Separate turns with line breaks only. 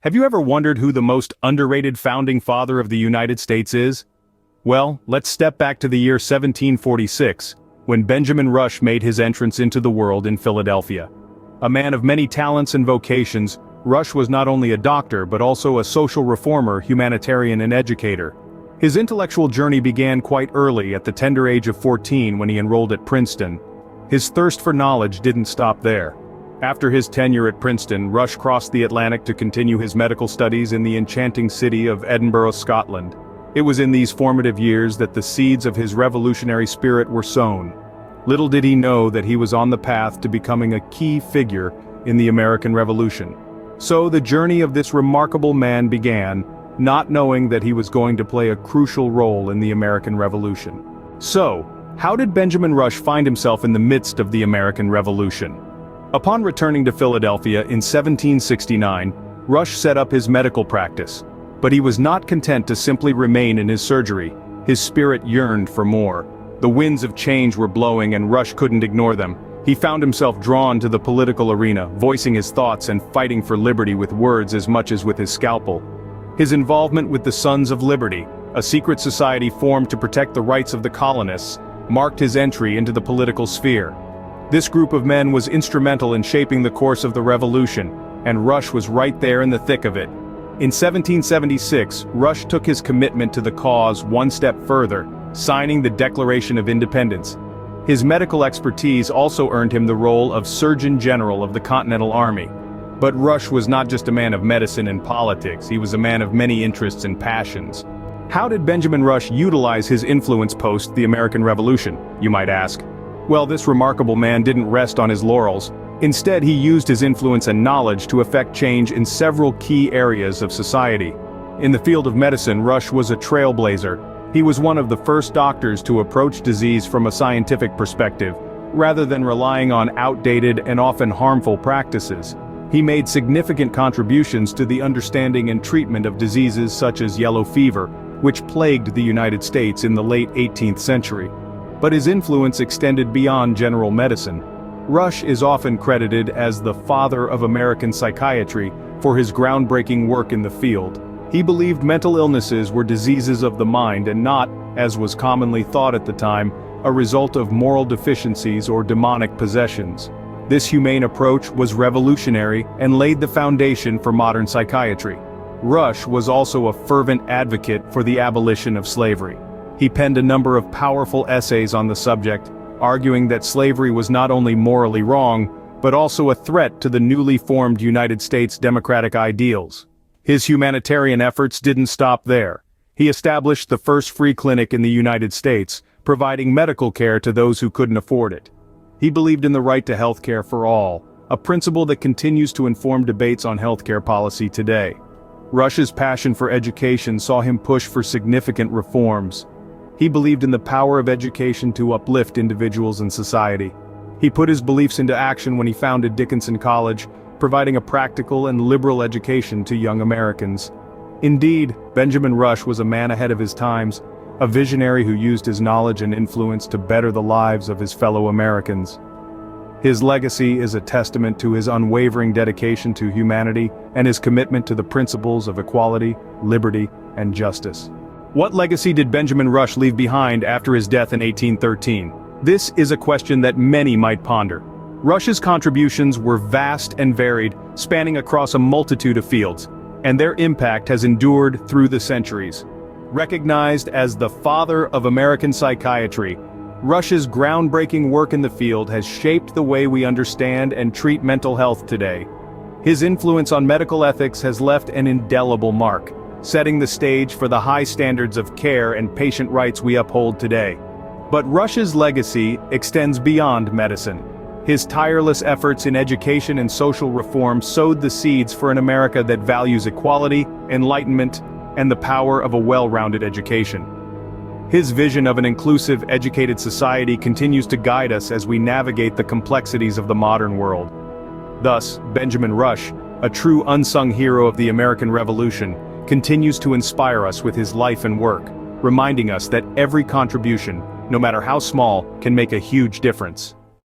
Have you ever wondered who the most underrated founding father of the United States is? Well, let's step back to the year 1746, when Benjamin Rush made his entrance into the world in Philadelphia. A man of many talents and vocations, Rush was not only a doctor but also a social reformer, humanitarian and educator. His intellectual journey began quite early at the tender age of 14 when he enrolled at Princeton. His thirst for knowledge didn't stop there. After his tenure at Princeton, Rush crossed the Atlantic to continue his medical studies in the enchanting city of Edinburgh, Scotland. It was in these formative years that the seeds of his revolutionary spirit were sown. Little did he know that he was on the path to becoming a key figure in the American Revolution. So the journey of this remarkable man began, not knowing that he was going to play a crucial role in the American Revolution. So, how did Benjamin Rush find himself in the midst of the American Revolution? Upon returning to Philadelphia in 1769, Rush set up his medical practice. But he was not content to simply remain in his surgery. His spirit yearned for more. The winds of change were blowing and Rush couldn't ignore them. He found himself drawn to the political arena, voicing his thoughts and fighting for liberty with words as much as with his scalpel. His involvement with the Sons of Liberty, a secret society formed to protect the rights of the colonists, marked his entry into the political sphere. This group of men was instrumental in shaping the course of the revolution, and Rush was right there in the thick of it. In 1776, Rush took his commitment to the cause one step further, signing the Declaration of Independence. His medical expertise also earned him the role of Surgeon General of the Continental Army. But Rush was not just a man of medicine and politics, he was a man of many interests and passions. How did Benjamin Rush utilize his influence post the American Revolution, you might ask? Well, this remarkable man didn't rest on his laurels. Instead, he used his influence and knowledge to effect change in several key areas of society. In the field of medicine, Rush was a trailblazer. He was one of the first doctors to approach disease from a scientific perspective, rather than relying on outdated and often harmful practices. He made significant contributions to the understanding and treatment of diseases such as yellow fever, which plagued the United States in the late 18th century. But his influence extended beyond general medicine. Rush is often credited as the father of American psychiatry for his groundbreaking work in the field. He believed mental illnesses were diseases of the mind and not, as was commonly thought at the time, a result of moral deficiencies or demonic possessions. This humane approach was revolutionary and laid the foundation for modern psychiatry. Rush was also a fervent advocate for the abolition of slavery. He penned a number of powerful essays on the subject, arguing that slavery was not only morally wrong, but also a threat to the newly formed United States democratic ideals. His humanitarian efforts didn't stop there. He established the first free clinic in the United States, providing medical care to those who couldn't afford it. He believed in the right to health care for all, a principle that continues to inform debates on healthcare policy today. Rush's passion for education saw him push for significant reforms. He believed in the power of education to uplift individuals and society. He put his beliefs into action when he founded Dickinson College, providing a practical and liberal education to young Americans. Indeed, Benjamin Rush was a man ahead of his times, a visionary who used his knowledge and influence to better the lives of his fellow Americans. His legacy is a testament to his unwavering dedication to humanity and his commitment to the principles of equality, liberty, and justice. What legacy did Benjamin Rush leave behind after his death in 1813? This is a question that many might ponder. Rush's contributions were vast and varied, spanning across a multitude of fields, and their impact has endured through the centuries. Recognized as the father of American psychiatry, Rush's groundbreaking work in the field has shaped the way we understand and treat mental health today. His influence on medical ethics has left an indelible mark, setting the stage for the high standards of care and patient rights we uphold today. But Rush's legacy extends beyond medicine. His tireless efforts in education and social reform sowed the seeds for an America that values equality, enlightenment, and the power of a well-rounded education. His vision of an inclusive, educated society continues to guide us as we navigate the complexities of the modern world. Thus, Benjamin Rush, a true unsung hero of the American Revolution, continues to inspire us with his life and work, reminding us that every contribution, no matter how small, can make a huge difference.